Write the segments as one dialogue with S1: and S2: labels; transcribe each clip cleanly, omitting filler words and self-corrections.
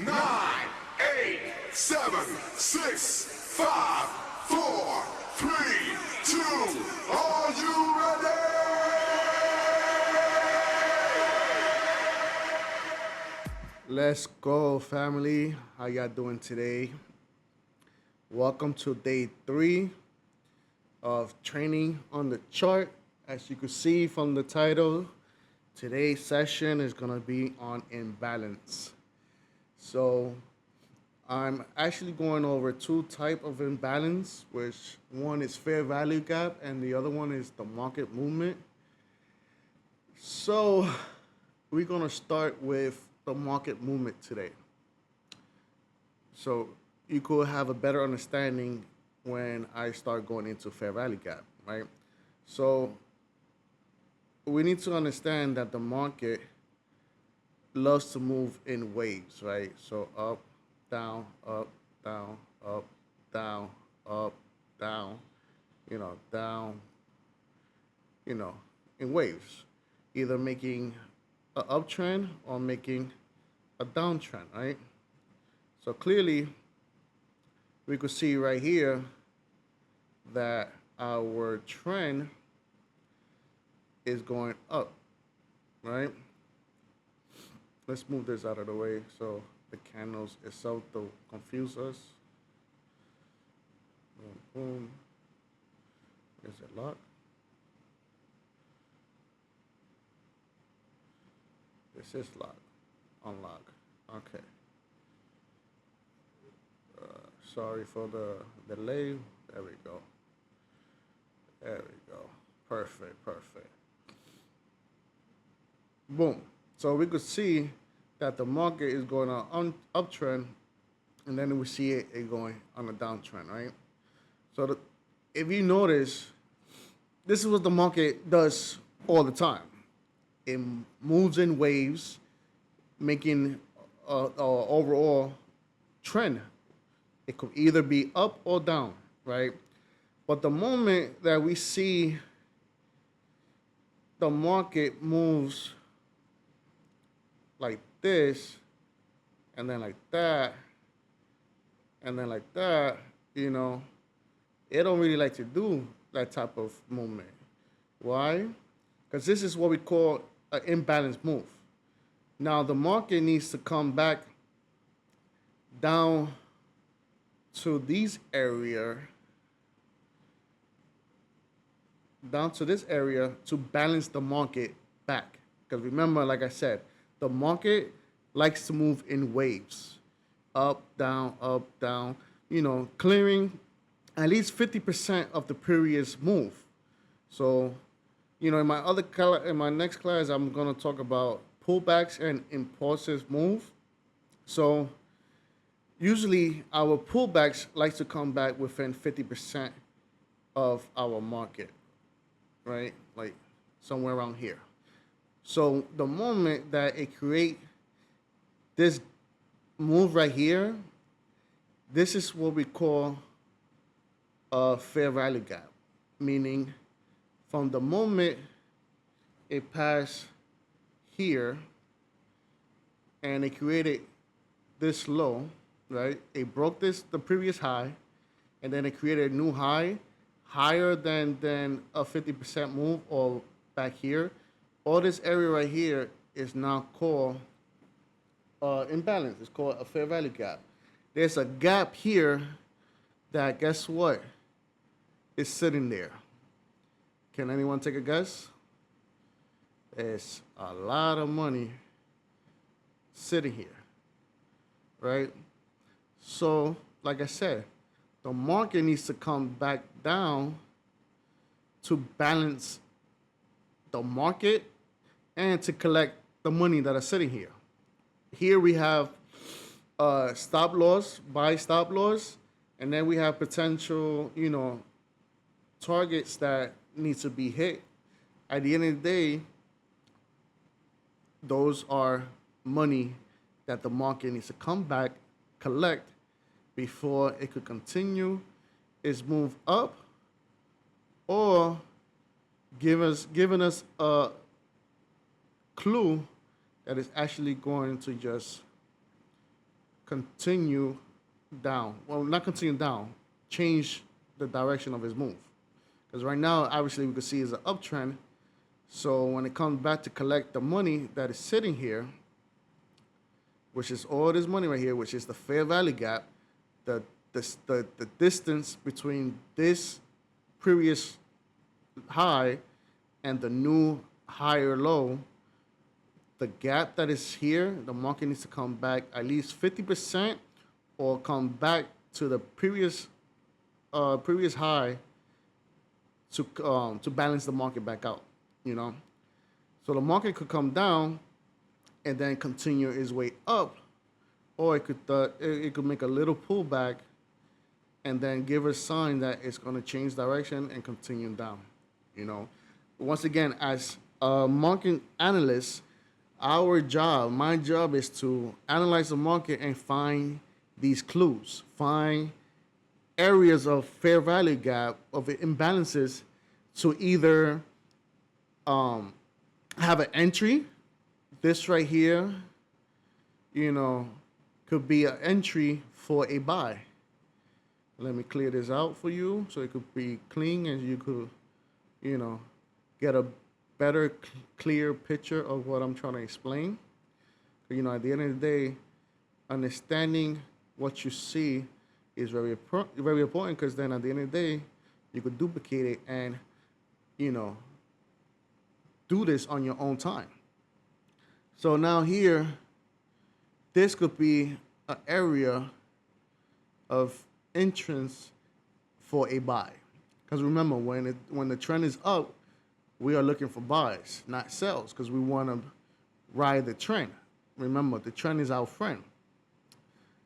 S1: 9, 8, 7, 6, 5, 4, 3, 2. Are you ready?
S2: Let's go, family. How y'all doing today? Welcome to day 3 of training on the chart. As you can see from the title, today's session is going to be on imbalance. So I'm actually going over two types of imbalance, which one is fair value gap and the other one is the market movement. So we're going to start with the market movement today. So you could have a better understanding when I start going into fair value gap, right? So we need to understand that the market loves to move in waves, right? So up, down, up, down, up, down, up, down, down, in waves, either making an uptrend or making a downtrend, right? So clearly, we could see right here that our trend is going up, right? Let's move this out of the way so the candles itself don't confuse us. Boom, boom. Is it locked? This is locked. Unlock. Okay. Sorry for the delay. There we go. There we go. Perfect, perfect. Boom. So we could see that the market is going on uptrend, and then we see it going on a downtrend, right? So if you notice, this is what the market does all the time. It moves in waves, making an overall trend. It could either be up or down, right? But the moment that we see the market moves like this, and then like that, and then like that, it don't really like to do that type of movement. Why? Because this is what we call an imbalanced move. Now the market needs to come back down to this area, to balance the market back. Because remember, like I said, the market likes to move in waves, up, down, clearing at least 50% of the previous move. So, in my next class, I'm gonna talk about pullbacks and impulsive move. So, usually our pullbacks like to come back within 50% of our market, right? Like somewhere around here. So the moment that it create this move right here, this is what we call a fair value gap, meaning from the moment it passed here and it created this low, right? It broke the previous high, and then it created a new high, higher than a 50% move or back here. All this area right here is now called imbalance. It's called a fair value gap. There's a gap here that, guess what, is sitting there. Can anyone take a guess? It's a lot of money sitting here, right? So, like I said, the market needs to come back down to balance the market and to collect the money that are sitting here. Here we have stop loss, buy stop loss, and then we have potential, targets that need to be hit. At the end of the day, those are money that the market needs to come back, collect, before it could continue its move up or giving us a clue that is actually going to just continue down. Well, not continue down, change the direction of his move. Because right now, obviously, we can see it's an uptrend. So when it comes back to collect the money that is sitting here, which is all this money right here, which is the fair value gap, the the distance between this previous high and the new higher low, the gap that is here, the market needs to come back at least 50% or come back to the previous high to balance the market back out. You know, so the market could come down and then continue its way up, or it could make a little pullback and then give a sign that it's going to change direction and continue down. You know, once again, as a market analyst, my job is to analyze the market and find these clues, find areas of fair value gap, of imbalances, to either have an entry. This right here, you know, could be an entry for a buy. Let me clear this out for you so it could be clean and you could, you know, get a better, clear picture of what I'm trying to explain. You know, at the end of the day, understanding what you see is very important, because then at the end of the day, you could duplicate it and, you know, do this on your own time. So now here, this could be an area of entrance for a buy. Because remember, when the trend is up, we are looking for buys, not sells, because we want to ride the trend. Remember, the trend is our friend.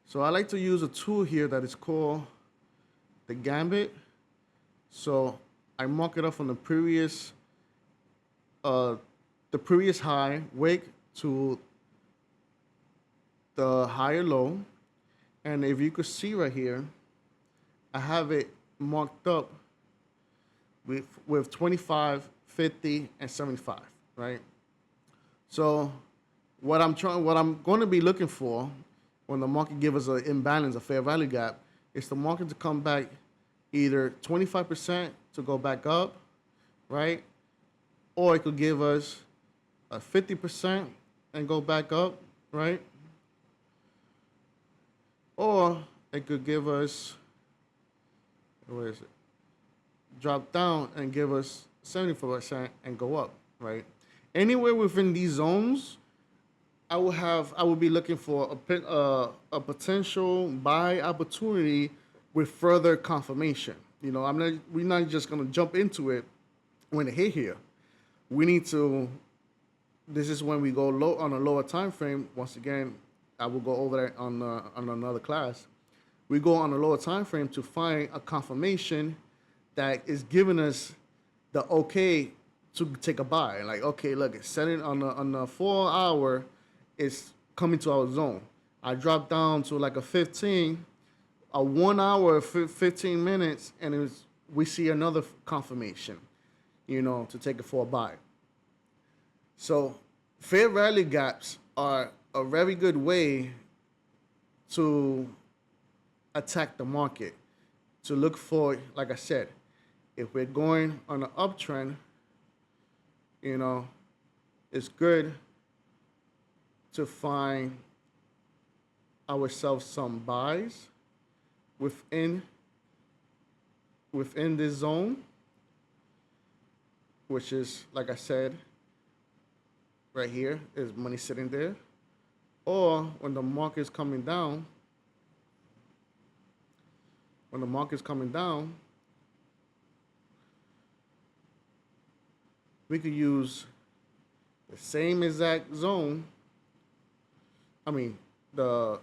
S2: So I like to use a tool here that is called the Gambit. So I mark it up from the previous high, wick, to the higher low. And if you could see right here, I have it marked up with 25, 50, and 75, right? So what I'm going to be looking for when the market gives us an imbalance, a fair value gap, is the market to come back either 25% to go back up, right? Or it could give us a 50% and go back up, right? Or it could give us, where is it? Drop down and give us 74% and go up, right? Anywhere within these zones, I will be looking for a potential buy opportunity with further confirmation. You know, we're not just gonna jump into it when it hit here. We need to. This is when we go low on a lower time frame. Once again, I will go over that on another class. We go on a lower time frame to find a confirmation that is giving us the okay to take a buy. Like, okay, look, it's setting on the 4 hour, it's coming to our zone. I drop down to like a 15, a 1 hour, 15 minutes, and we see another confirmation, you know, to take it for a buy. So fair value gaps are a very good way to attack the market, to look for, like I said, if we're going on an uptrend, you know, it's good to find ourselves some buys within this zone, which is, like I said, right here is money sitting there. Or when the market is coming down, we could use the same exact zone. I mean, the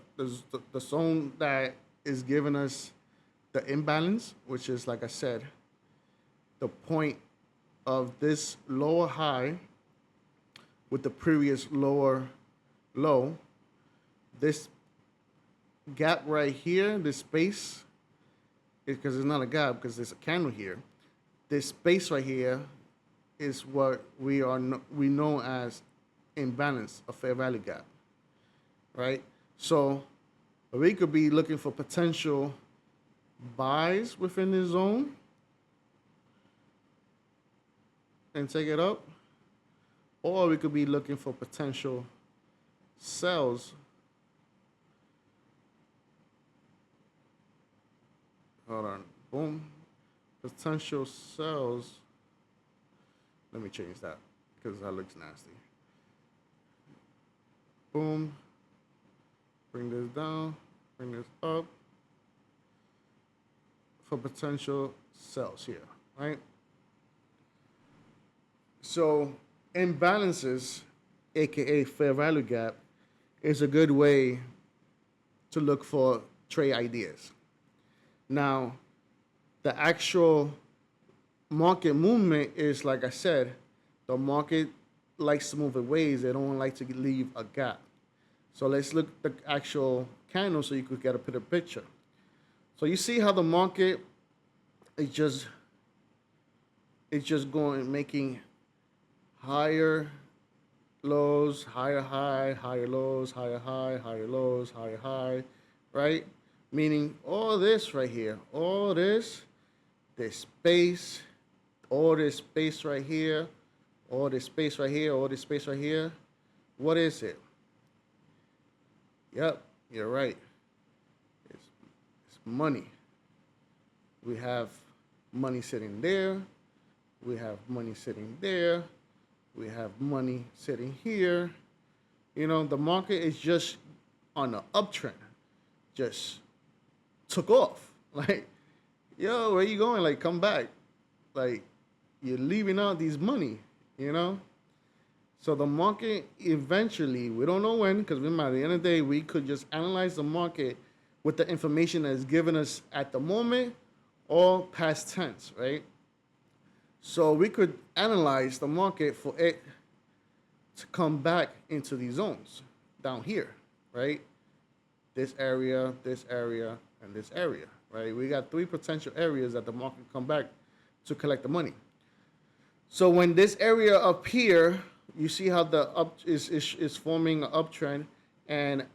S2: zone that is giving us the imbalance, which is, like I said, the point of this lower high with the previous lower low. This gap right here, this space, because it's not a gap because there's a candle here. This space right here is what we know as imbalance, a fair value gap, right? So But we could be looking for potential buys within this zone and take it up, or we could be looking for potential sells. Hold on, boom, potential sells. Let me change that because that looks nasty. Boom, bring this down, bring this up for potential sells here, right? So imbalances, aka fair value gap, is a good way to look for trade ideas. Now, the actual market movement is, like I said, the market likes to move in waves. They don't like to leave a gap. So let's look at the actual candle so you could get a better picture. So you see how the market is just going, making higher lows, higher high, higher lows, higher high, higher lows, higher high, right? Meaning all this right here, all this space, all this space right here, all this space right here, all this space right here. What is it? Yep, you're right. It's money. We have money sitting there. We have money sitting there. We have money sitting here. You know, the market is just on an uptrend. Just took off. Like, yo, where you going? Like, come back. Like, you're leaving out these money, you know? So the market eventually, we don't know when, because remember, at the end of the day, we could just analyze the market with the information that's given us at the moment or past tense, right? So we could analyze the market for it to come back into these zones down here, right? This area, and this area, right? We got three potential areas that the market come back to collect the money. So when this area up here, you see how the up is forming an uptrend, and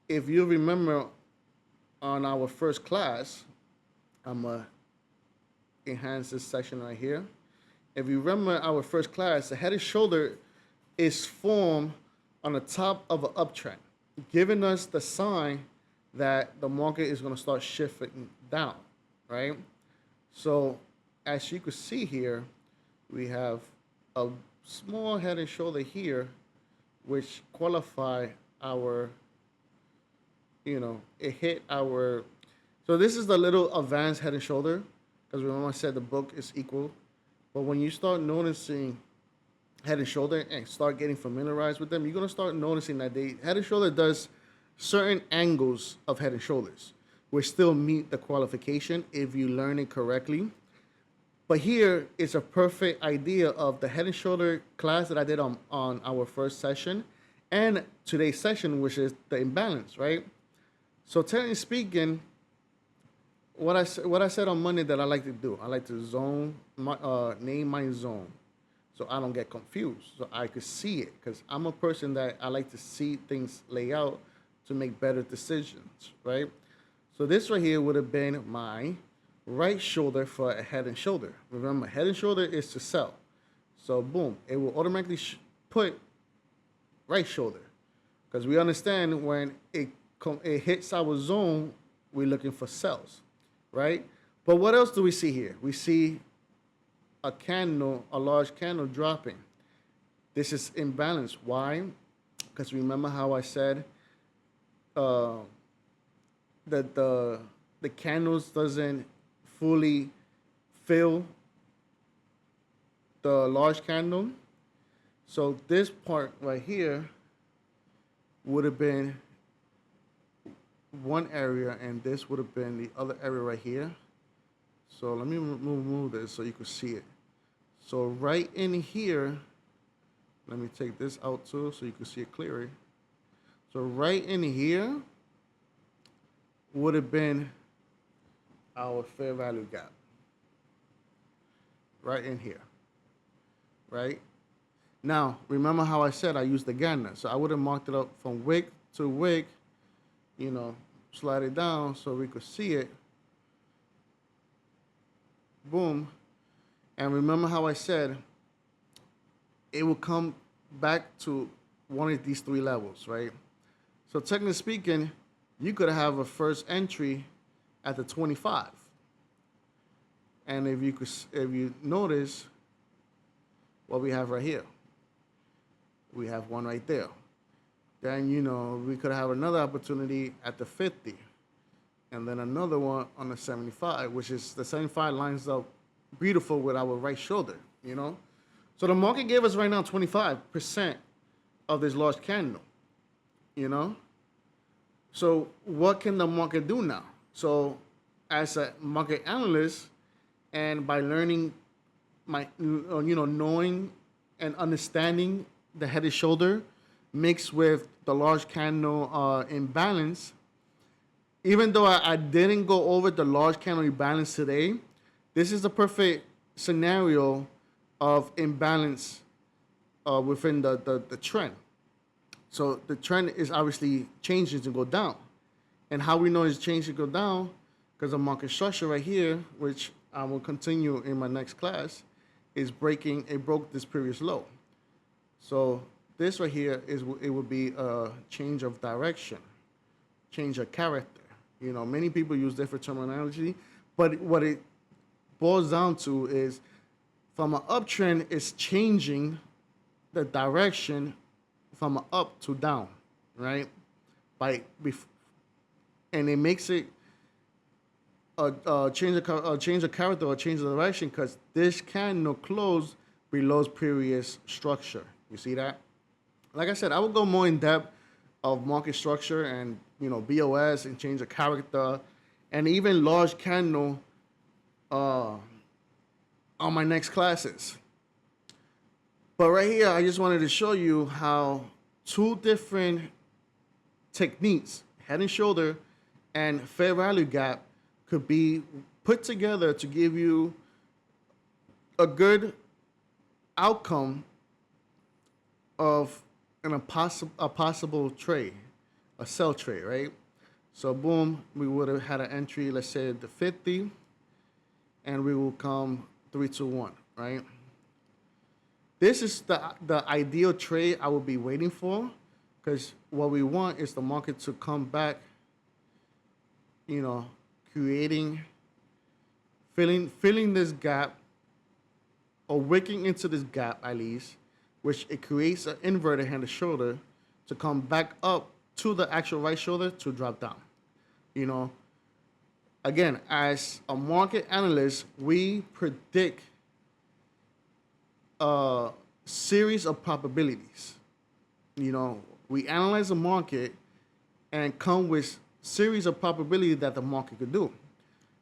S2: if you remember on our first class, I'm gonna enhance this section right here. If you remember our first class, the head and shoulder is formed on the top of an uptrend, giving us the sign that the market is going to start shifting down, right? So as you can see here, we have a small head and shoulder here, which qualify our, it hit our, so this is the little advanced head and shoulder, because remember I said the book is equal. But when you start noticing head and shoulder and start getting familiarized with them, you're gonna start noticing that head and shoulder does certain angles of head and shoulders, which still meet the qualification if you learn it correctly. But here is a perfect idea of the head and shoulder class that I did on our first session and today's session, which is the imbalance, right? So technically speaking, what I said on Monday that I like to do, I like to name my zone, so I don't get confused, so I could see it, because I'm a person that I like to see things lay out to make better decisions, right? So this right here would have been my right shoulder for a head and shoulder. Remember, head and shoulder is to sell, so boom, it will automatically put right shoulder, because we understand when it hits our zone, we're looking for sells. Right? But what else do we see here? We see a candle, a large candle dropping. This is imbalance. Why? Because remember how I said that the candles doesn't fully fill the large candle. So this part right here would have been one area, and this would have been the other area right here. So let me move this so you can see it. So right in here, let me take this out too so you can see it clearly. So right in here would have been our fair value gap. Right in here. Right? Now, remember how I said I used the Gardner. So I would have marked it up from wick to wick, slide it down so we could see it. Boom. And remember how I said it will come back to one of these three levels, right? So technically speaking, you could have a first entry at the 25. And if you notice what we have right here, we have one right there. Then we could have another opportunity at the 50, and then another one on the 75, which is the 75 lines up beautiful with our right shoulder. So the market gave us right now 25% of this large candle, you know. So what can the market do now? So as a market analyst, and by learning knowing and understanding the head and shoulder mixed with the large candle imbalance, even though I didn't go over the large candle imbalance today, this is the perfect scenario of imbalance within the trend. So the trend is obviously changing to go down. And how we know it's changing to go down? Because the market structure right here, which I will continue in my next class, is breaking. It broke this previous low. So this right here it would be a change of direction, change of character. Many people use different terminology, but what it boils down to is from an uptrend, it's changing the direction from an up to down, right? And it makes it a change of character or change of direction because this candle closed below previous structure. You see that? Like I said, I will go more in depth of market structure and BOS and change of character and even large candle on my next classes. But right here, I just wanted to show you how two different techniques, head and shoulder and fair value gap, could be put together to give you a good outcome of a possible trade, a sell trade, right? So boom, we would have had an entry, let's say the 50, and we will come 3, 2, 1, right? This is the ideal trade I would be waiting for, because what we want is the market to come back, filling this gap, or wicking into this gap at least, which it creates an inverted hand and shoulder to come back up to the actual right shoulder to drop down. Again, as a market analyst, we predict a series of probabilities. We analyze the market and come with series of probabilities that the market could do.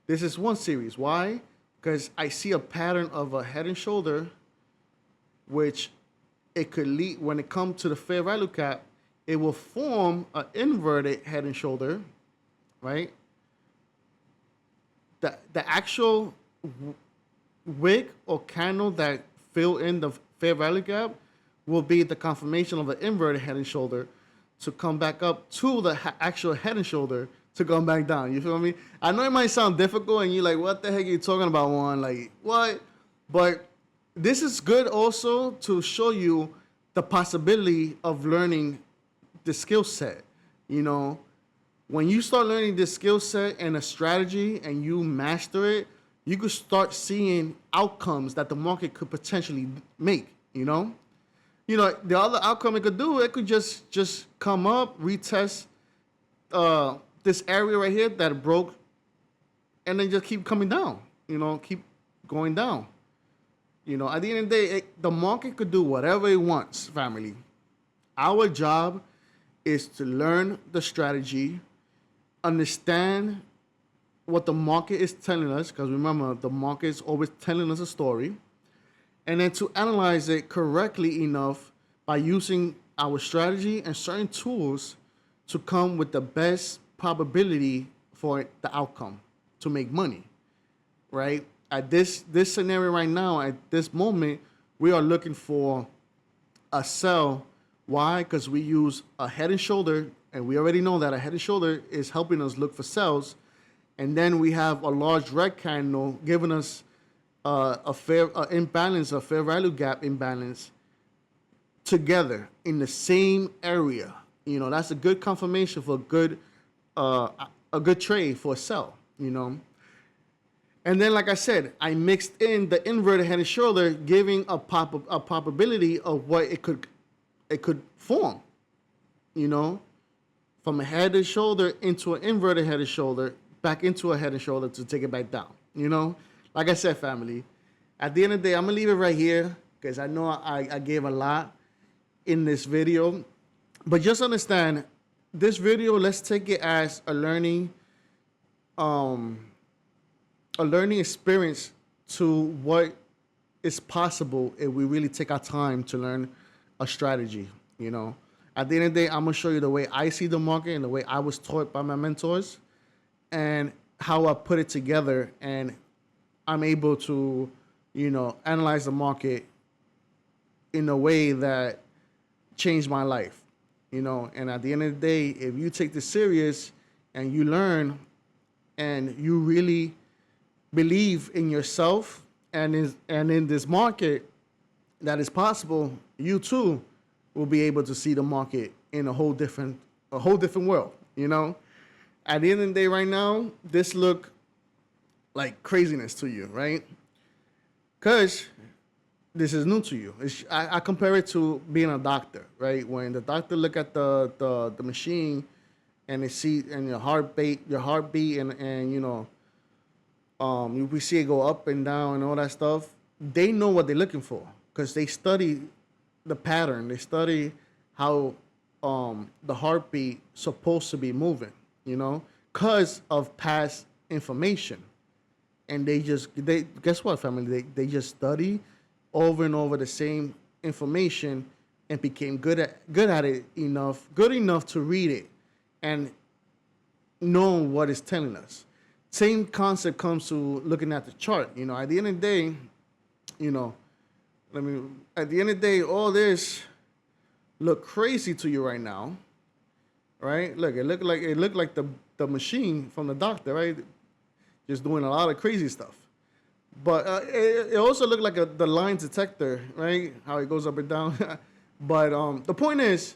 S2: This is one series. Why? Because I see a pattern of a head and shoulder, which it could lead, when it comes to the fair value cap, it will form an inverted head and shoulder, right? The actual wick or candle that fill in the fair value gap will be the confirmation of an inverted head and shoulder to come back up to the actual head and shoulder to come back down. You feel me? I know it might sound difficult and you're like, what the heck are you talking about, Juan? Like, what? But this is good also to show you the possibility of learning the skill set. When you start learning this skill set and a strategy and you master it, you could start seeing outcomes that the market could potentially make, the other outcome it could do, it could just come up, retest this area right here that broke, and then just keep coming down, keep going down. At the end of the day, the market could do whatever it wants, family. Our job is to learn the strategy, understand what the market is telling us, because remember, the market is always telling us a story, and then to analyze it correctly enough by using our strategy and certain tools to come with the best probability for the outcome to make money, right? At this scenario right now, at this moment, we are looking for a sell. Why? Because we use a head and shoulder And we already know that a head and shoulder is helping us look for cells. And then we have a large red candle giving us a fair imbalance, a fair value gap imbalance together in the same area. You know, that's a good confirmation for a good trade for a sell, you know. And then, like I said, I mixed in the inverted head and shoulder, giving a probability of what it could form, you know, from a head and shoulder into an inverted head and shoulder, back into a head and shoulder to take it back down, you know. Like I said, family, at the end of the day, I'm gonna leave it right here because I know I gave a lot in this video, but just understand this video. Let's take it as a learning experience to what is possible if we really take our time to learn a strategy. You know, at the end of the day, I'm gonna show you the way I see the market and the way I was taught by my mentors, and how I put it together, and I'm able to, you know, analyze the market in a way that changed my life. You know, and at the end of the day, if you take this serious and you learn and you really believe in yourself and in this market that is possible, you too will be able to see the market in a whole different world. You know, at the end of the day, right now, this look like craziness to you, right? Because this is new to you. I compare it to being a doctor, right? When the doctor look at the machine and they see and your heartbeat, and you know, we see it go up and down and all that stuff. They know what they're looking for because they study the pattern. They study how the heartbeat supposed to be moving, you know, because of past information. And they guess what, family? They just study over and over the same information and became good at it good enough to read it and know what it's telling us. Same concept comes to looking at the chart. You know, at the end of the day, you know, at the end of the day, all this look crazy to you right now, right? Look, it looked like the machine from the doctor, right? Just doing a lot of crazy stuff. But it also looked like the line detector, right? How it goes up and down. But the point is,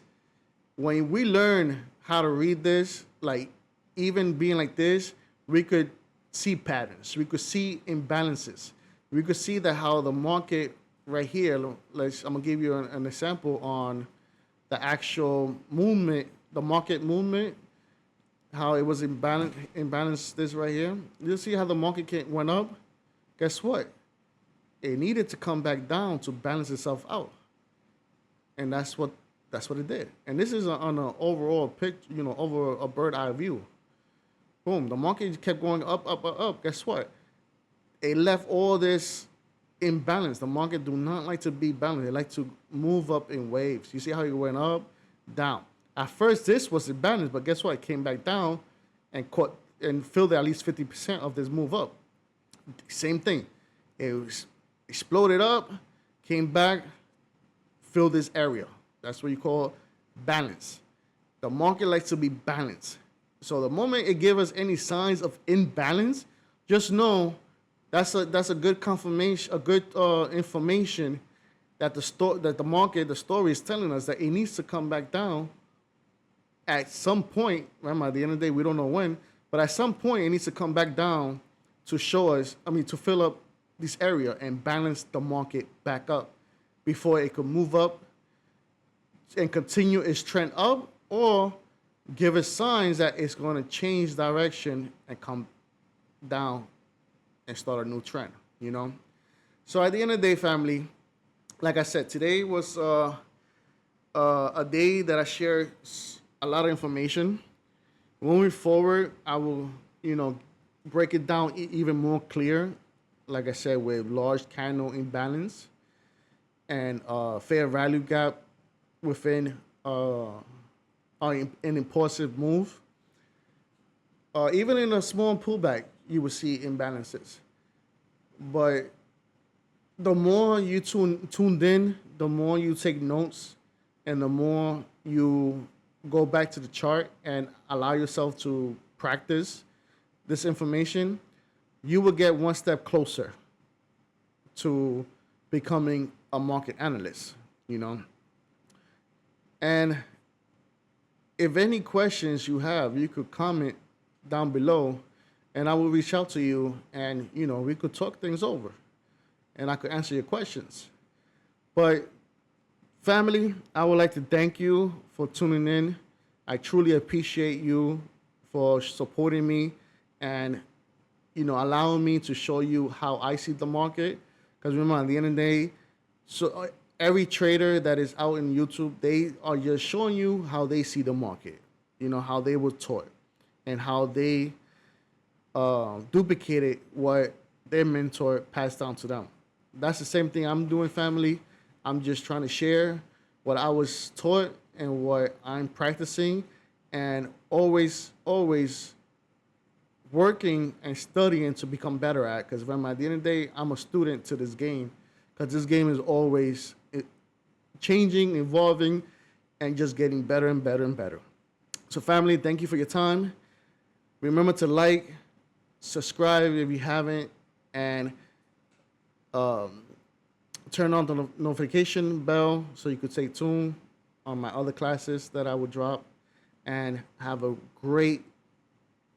S2: when we learn how to read this, like even being like this, we could see patterns. We could see imbalances. We could see that how the market right here, I'm going to give you an example on the actual movement, the market movement, how it was imbalanced this right here. You'll see how the market went up. Guess what? It needed to come back down to balance itself out. And that's what it did. And this is on an overall picture, you know, over a bird eye view. Boom, the market kept going up, up, up, up. Guess what? It left all this imbalance. The market do not like to be balanced. They like to move up in waves. You see how it went up, down. At first, this was imbalanced, but guess what? It came back down and caught and filled at least 50% of this move up. Same thing. It was exploded up, came back, filled this area. That's what you call balance. The market likes to be balanced. So the moment it gives us any signs of imbalance, just know that's a good confirmation, a good information that the story is telling us that it needs to come back down at some point. Remember, at the end of the day, we don't know when, but at some point it needs to come back down to show us, to fill up this area and balance the market back up before it could move up and continue its trend up, or give us signs that it's going to change direction and come down and start a new trend, you know? So at the end of the day, family, like I said, today was a day that I shared a lot of information. Moving forward, I will, break it down even more clear, like I said, with large candle imbalance and fair value gap within an impulsive move. Even in a small pullback, you will see imbalances. But the more you tuned in, the more you take notes, and the more you go back to the chart and allow yourself to practice this information, you will get one step closer to becoming a market analyst, you know. And if any questions you have, you could comment down below and I will reach out to you and, you know, we could talk things over and I could answer your questions. But family, I would like to thank you for tuning in. I truly appreciate you for supporting me and, you know, allowing me to show you how I see the market. Because remember, at the end of the day, so every trader that is out in YouTube, they are just showing you how they see the market, you know, how they were taught and how they duplicated what their mentor passed down to them. That's the same thing I'm doing, family. I'm just trying to share what I was taught and what I'm practicing and always working and studying to become better at. Because at the end of the day, I'm a student to this game because this game is always changing, evolving, and just getting better and better and better. So family, thank you for your time. Remember to like, subscribe if you haven't, and turn on the notification bell so you could stay tuned on my other classes that I would drop. And have a great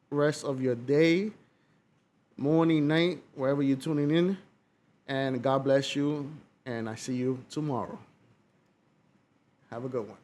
S2: rest of your day, morning, night, wherever you're tuning in. And God bless you. And I see you tomorrow. Have a good one.